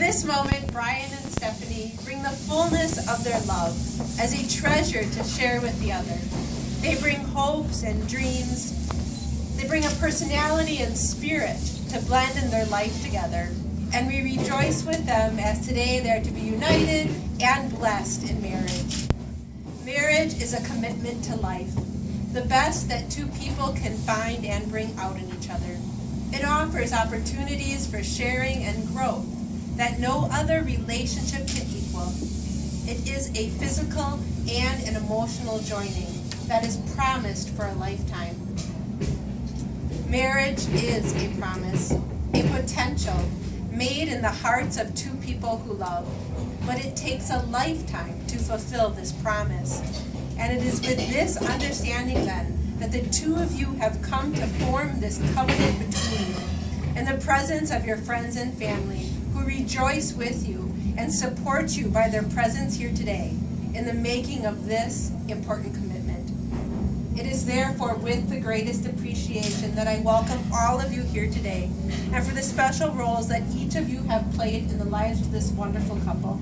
this moment, Bryan and Stefanie bring the fullness of their love as a treasure to share with the other. They bring hopes and dreams. They bring a personality and spirit to blend in their life together. And we rejoice with them as today they are to be united and blessed in marriage. Marriage is a commitment to life, the best that two people can find and bring out in each other. It offers opportunities for sharing and growth that no other relationship can equal. It is a physical and an emotional joining that is promised for a lifetime. Marriage is a promise, a potential made in the hearts of two people who love, but it takes a lifetime to fulfill this promise. And it is with this understanding then that the two of you have come to form this covenant between you in the presence of your friends and family who rejoice with you and support you by their presence here today in the making of this important commitment. It is therefore with the greatest appreciation that I welcome all of you here today and for the special roles that each of you have played in the lives of this wonderful couple.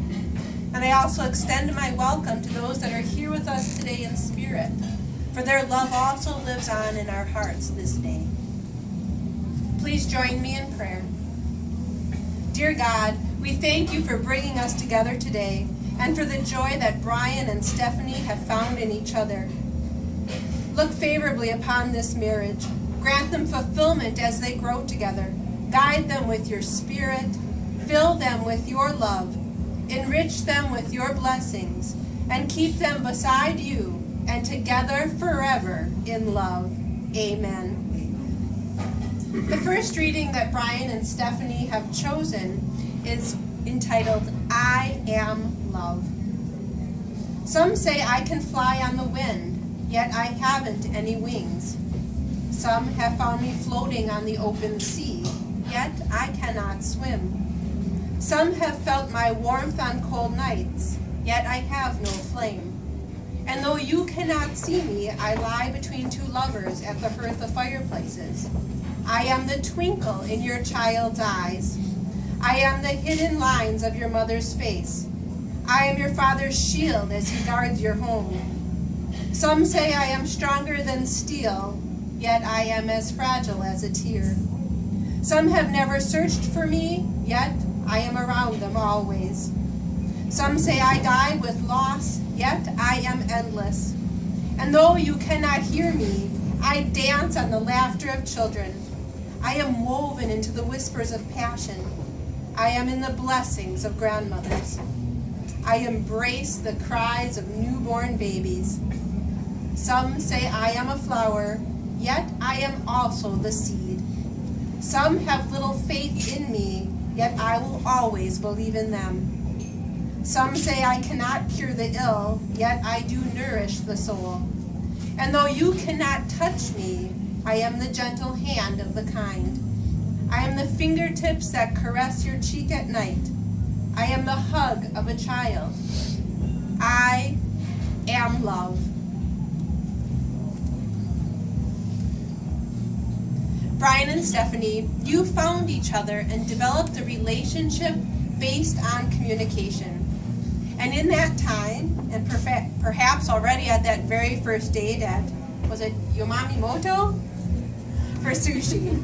And I also extend my welcome to those that are here with us today in spirit, for their love also lives on in our hearts this day. Please join me in prayer. Dear God, we thank you for bringing us together today and for the joy that Bryan and Stefanie have found in each other. Look favorably upon this marriage. Grant them fulfillment as they grow together. Guide them with your spirit. Fill them with your love. Enrich them with your blessings. And keep them beside you and together forever in love. Amen. The first reading that Bryan and Stefanie have chosen is entitled, I Am Love. Some say I can fly on the wind, yet I haven't any wings. Some have found me floating on the open sea, yet I cannot swim. Some have felt my warmth on cold nights, yet I have no flame. And though you cannot see me, I lie between two lovers at the hearth of fireplaces. I am the twinkle in your child's eyes. I am the hidden lines of your mother's face. I am your father's shield as he guards your home. Some say I am stronger than steel, yet I am as fragile as a tear. Some have never searched for me, yet I am around them always. Some say I die with loss, yet I am endless. And though you cannot hear me, I dance on the laughter of children. I am woven into the whispers of passion. I am in the blessings of grandmothers. I embrace the cries of newborn babies. Some say I am a flower, yet I am also the seed. Some have little faith in me, yet I will always believe in them. Some say I cannot cure the ill, yet I do nourish the soul. And though you cannot touch me, I am the gentle hand of the kind. I am the fingertips that caress your cheek at night. I am the hug of a child. I am love. Bryan and Stefanie, you found each other and developed a relationship based on communication. And in that time, and perhaps already at that very first date at, was it Yamamoto? For sushi.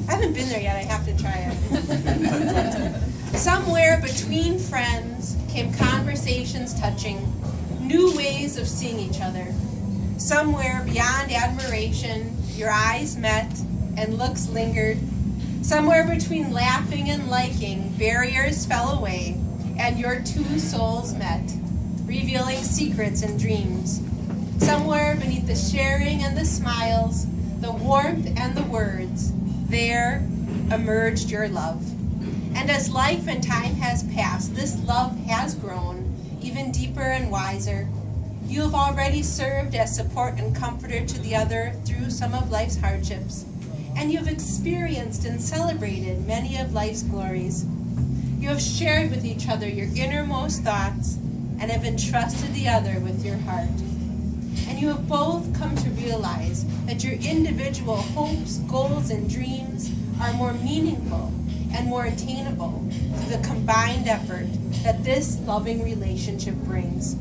I haven't been there yet, I have to try it. Somewhere between friends came conversations touching new ways of seeing each other. Somewhere beyond admiration, your eyes met and looks lingered. Somewhere between laughing and liking, barriers fell away, and your two souls met, revealing secrets and dreams. Somewhere beneath the sharing and the smiles, the warmth and the words, there emerged your love. And as life and time has passed, this love has grown even deeper and wiser. You have already served as support and comforter to the other through some of life's hardships, and you have experienced and celebrated many of life's glories. You have shared with each other your innermost thoughts and have entrusted the other with your heart. And you have both come to realize that your individual hopes, goals, and dreams are more meaningful and more attainable through the combined effort that this loving relationship brings.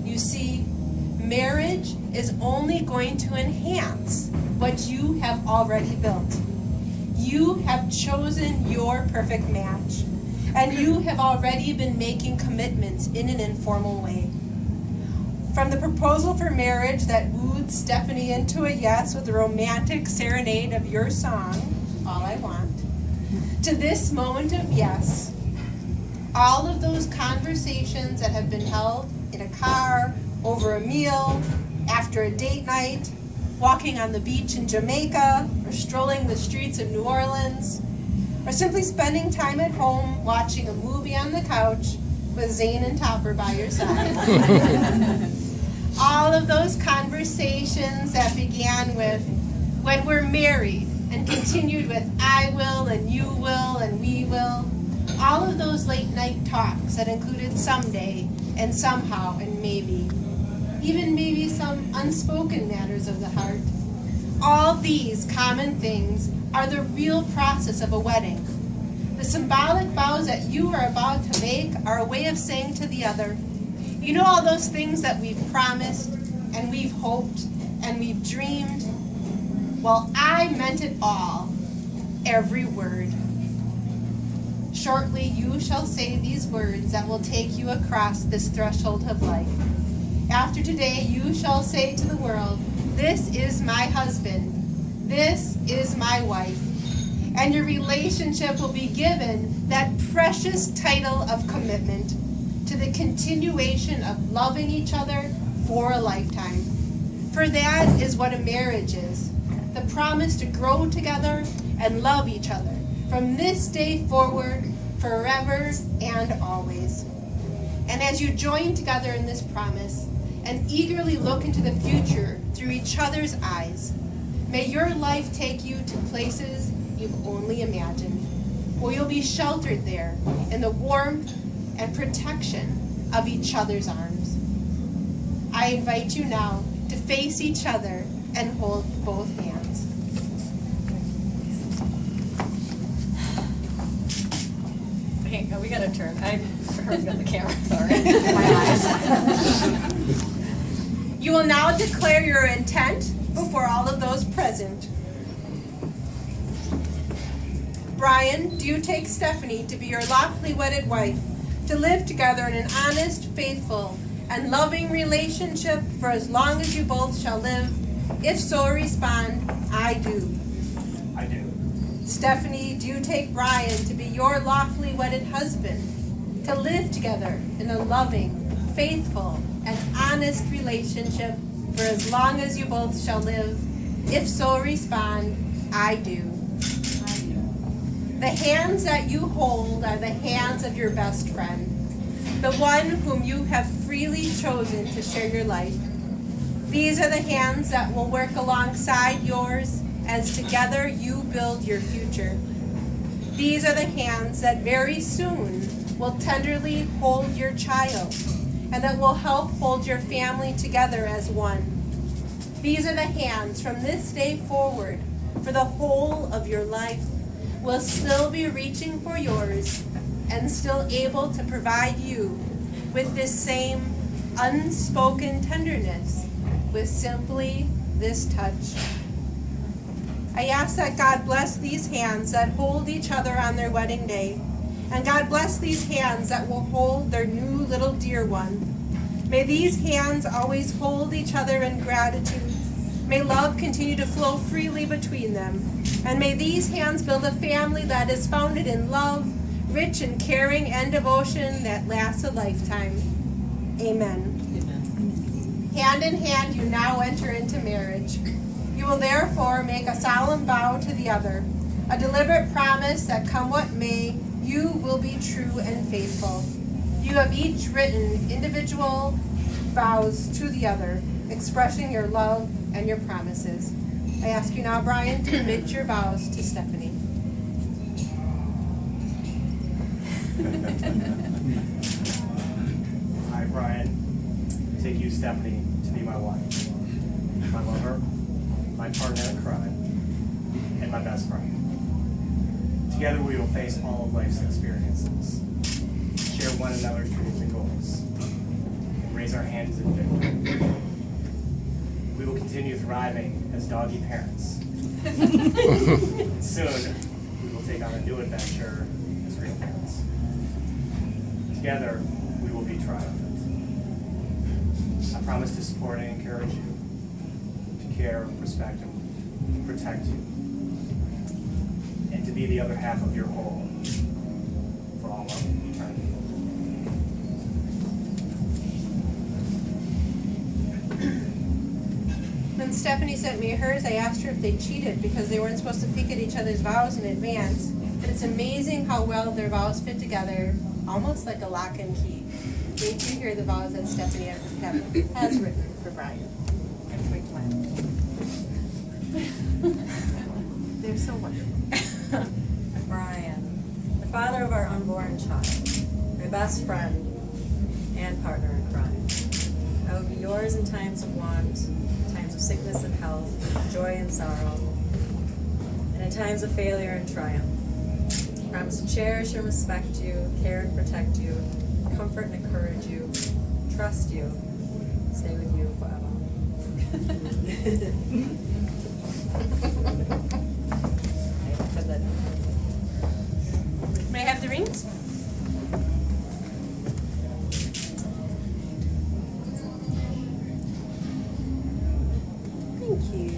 You see, marriage is only going to enhance what you have already built. You have chosen your perfect match, and you have already been making commitments in an informal way. From the proposal for marriage that wooed Stefanie into a yes with a romantic serenade of your song, All I Want, to this moment of yes, all of those conversations that have been held in a car, over a meal, after a date night, walking on the beach in Jamaica, or strolling the streets of New Orleans, or simply spending time at home watching a movie on the couch with Zane and Topper by your side. All of those conversations that began with, when we're married, and continued with, I will, and you will, and we will. All of those late night talks that included someday, and somehow, and maybe. Even maybe some unspoken matters of the heart. All these common things are the real process of a wedding. The symbolic vows that you are about to make are a way of saying to the other, you know all those things that we've promised, and we've hoped, and we've dreamed? Well, I meant it all, every word. Shortly you shall say these words that will take you across this threshold of life. After today you shall say to the world, this is my husband, this is my wife. And your relationship will be given that precious title of commitment to the continuation of loving each other for a lifetime. For that is what a marriage is, the promise to grow together and love each other from this day forward, forever and always. And as you join together in this promise and eagerly look into the future through each other's eyes, may your life take you to places you've only imagined, where you'll be sheltered there in the warmth and protection of each other's arms. I invite you now to face each other and hold both hands. Okay, we gotta turn. I heard on the camera, sorry. My eyes. You will now declare your intent before all of those present. Bryan, do you take Stefanie to be your lawfully wedded wife, to live together in an honest, faithful, and loving relationship for as long as you both shall live? If so, respond, I do. I do. Stefanie, do you take Bryan to be your lawfully wedded husband, to live together in a loving, faithful, and honest relationship for as long as you both shall live? If so, respond, I do. The hands that you hold are the hands of your best friend, the one whom you have freely chosen to share your life. These are the hands that will work alongside yours as together you build your future. These are the hands that very soon will tenderly hold your child and that will help hold your family together as one. These are the hands from this day forward for the whole of your life will still be reaching for yours and still able to provide you with this same unspoken tenderness with simply this touch. I ask that God bless these hands that hold each other on their wedding day, and God bless these hands that will hold their new little dear one. May these hands always hold each other in gratitude. May love continue to flow freely between them. And may these hands build a family that is founded in love, rich in caring and devotion that lasts a lifetime. Amen. Amen. Hand in hand, you now enter into marriage. You will therefore make a solemn vow to the other, a deliberate promise that come what may, you will be true and faithful. You have each written individual vows to the other, expressing your love and your promises. I ask you now, Bryan, to commit your vows to Stefanie. I, Bryan, take you, Stefanie, to be my wife, my lover, my partner in crime, and my best friend. Together we will face all of life's experiences, share one another's dreams and goals, and raise our hands in victory. We will continue thriving as doggy parents. And soon, we will take on a new adventure as grandparents. Together, we will be triumphant. I promise to support and encourage you, to care, respect, and protect you, and to be the other half of your whole for all of eternity. When Stefanie sent me hers, I asked her if they cheated because they weren't supposed to peek at each other's vows in advance. And it's amazing how well their vows fit together, almost like a lock and key. Wait till you hear the vows that Stefanie has written for Bryan. Wait till they're so wonderful. Bryan, the father of our unborn child, my best friend and partner in crime. I will be yours in times of want, times of sickness and health, joy and sorrow, and in times of failure and triumph. I promise to cherish and respect you, care and protect you, comfort and encourage you, trust you, and stay with you forever. May I have the rings? Thank you.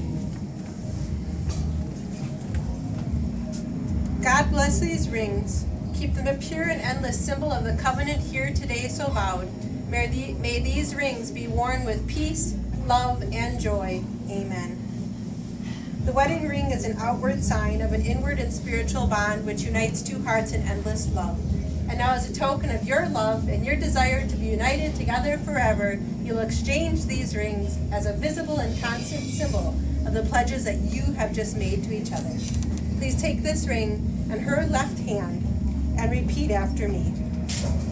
God bless these rings. Keep them a pure and endless symbol of the covenant here today so vowed. May these rings be worn with peace, love, and joy. Amen. The wedding ring is an outward sign of an inward and spiritual bond which unites two hearts in endless love. And now, as a token of your love and your desire to be united together forever, you'll exchange these rings as a visible and constant symbol of the pledges that you have just made to each other. Please take this ring in her left hand and repeat after me.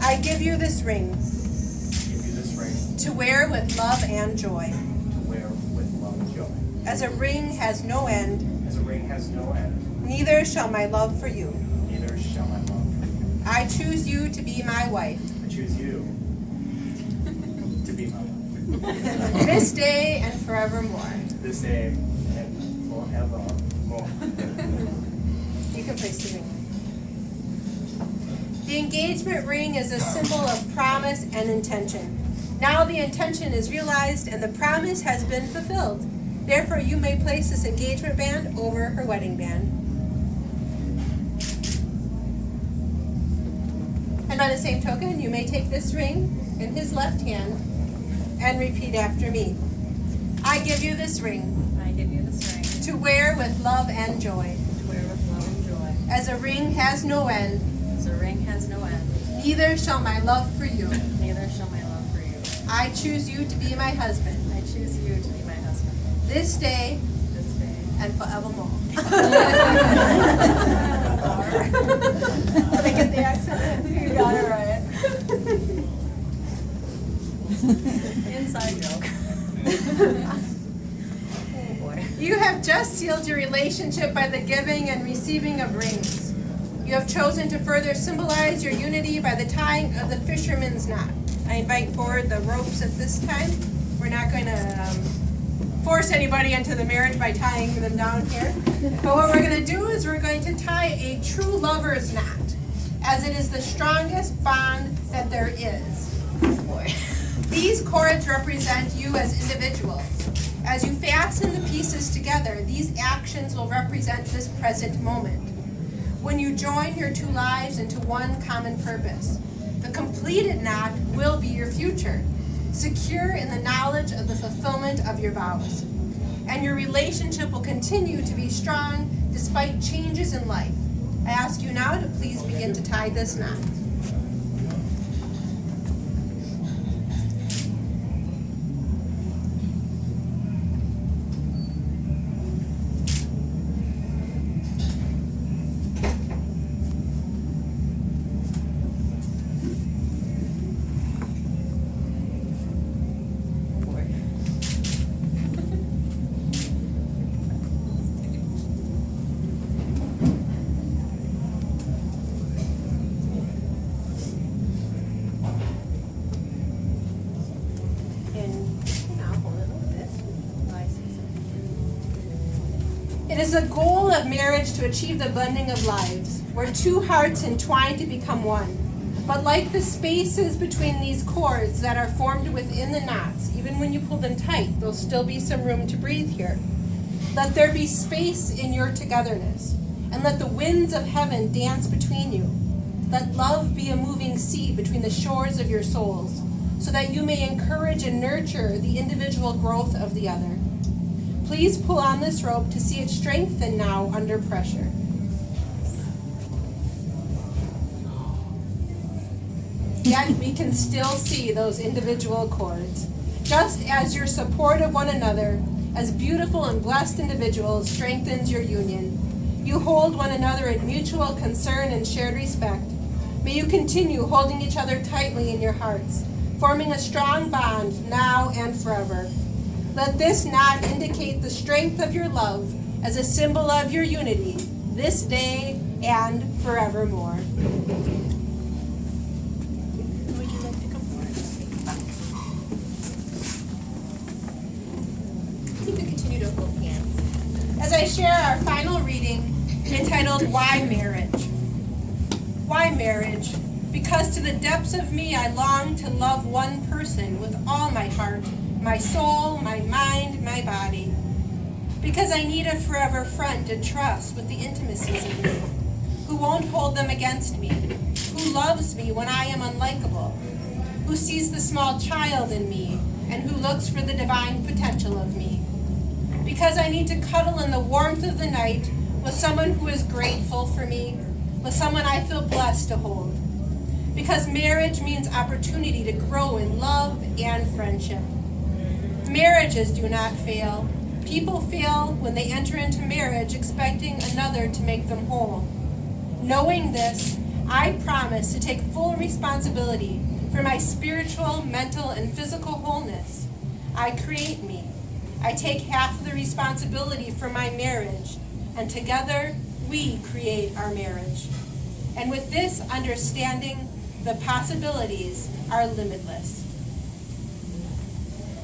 I give you this ring. Give you this ring. To wear with love and joy. To wear with love and joy. As a ring has no end. As a ring has no end. Neither shall my love for you. Neither shall my love for you. I choose you to be my wife. I choose you to be my wife. This day and forevermore. This day and forevermore. You can place the ring. The engagement ring is a symbol of promise and intention. Now the intention is realized and the promise has been fulfilled. Therefore, you may place this engagement band over her wedding band. And on the same token, you may take this ring in his left hand and repeat after me. I give you this ring. I give you this ring. To wear with love and joy. To wear with love and joy. As a ring has no end. As a ring has no end. Neither shall my love for you. Neither shall my love for you. I choose you to be my husband. I choose you to be my husband. This day. This day. And forevermore. Did I get the accent? You got it right. Inside joke. Oh boy. You have just sealed your relationship by the giving and receiving of rings. You have chosen to further symbolize your unity by the tying of the fisherman's knot. I invite forward the ropes at this time. We're not going to force anybody into the marriage by tying them down here. But what we're going to do is we're going to tie a true lover's knot, as it is the strongest bond that there is. Boy. These cords represent you as individuals. As you fasten the pieces together, these actions will represent this present moment. When you join your two lives into one common purpose, the completed knot will be your future, secure in the knowledge of the fulfillment of your vows. And your relationship will continue to be strong despite changes in life. I ask you now to please begin to tie this knot. is the goal of marriage to achieve the blending of lives, where two hearts entwine to become one. But like the spaces between these cords that are formed within the knots, even when you pull them tight, there'll still be some room to breathe here. Let there be space in your togetherness, and let the winds of heaven dance between you. Let love be a moving sea between the shores of your souls, so that you may encourage and nurture the individual growth of the other. Please pull on this rope to see it strengthen now under pressure. Yet we can still see those individual cords. Just as your support of one another, as beautiful and blessed individuals, strengthens your union, you hold one another in mutual concern and shared respect. May you continue holding each other tightly in your hearts, forming a strong bond now and forever. Let this knot indicate the strength of your love as a symbol of your unity, this day and forevermore. Would you like to come forward? I think we continue to hold hands. As I share our final reading entitled, Why Marriage? Why marriage? Because to the depths of me I long to love one person with all my heart, my soul, my mind, my body. Because I need a forever friend to trust with the intimacies of me, who won't hold them against me, who loves me when I am unlikable, who sees the small child in me, and who looks for the divine potential of me. Because I need to cuddle in the warmth of the night with someone who is grateful for me, with someone I feel blessed to hold. Because marriage means opportunity to grow in love and friendship. Marriages do not fail. People fail when they enter into marriage expecting another to make them whole. Knowing this, I promise to take full responsibility for my spiritual, mental, and physical wholeness. I create me. I take half of the responsibility for my marriage, and together we create our marriage. And with this understanding, the possibilities are limitless.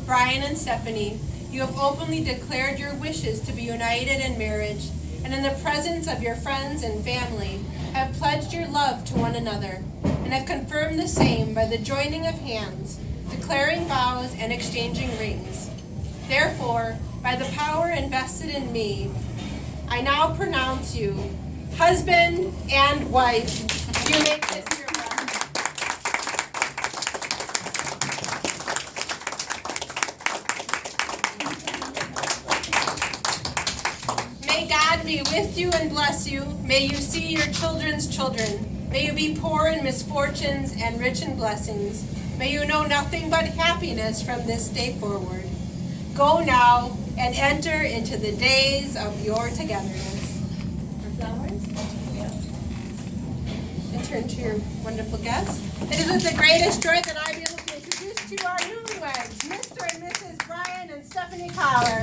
Bryan and Stefanie, you have openly declared your wishes to be united in marriage, and in the presence of your friends and family, have pledged your love to one another, and have confirmed the same by the joining of hands, declaring vows and exchanging rings. Therefore, by the power invested in me, I now pronounce you husband and wife. You make this your vow. May God be with you and bless you. May you see your children's children. May you be poor in misfortunes and rich in blessings. May you know nothing but happiness from this day forward. Go now and enter into the days of your togetherness. Flowers? And turn to your wonderful guests. It is with the greatest joy that I be able to introduce to you our newlyweds, Mr. and Mrs. Bryan and Stefanie Collar.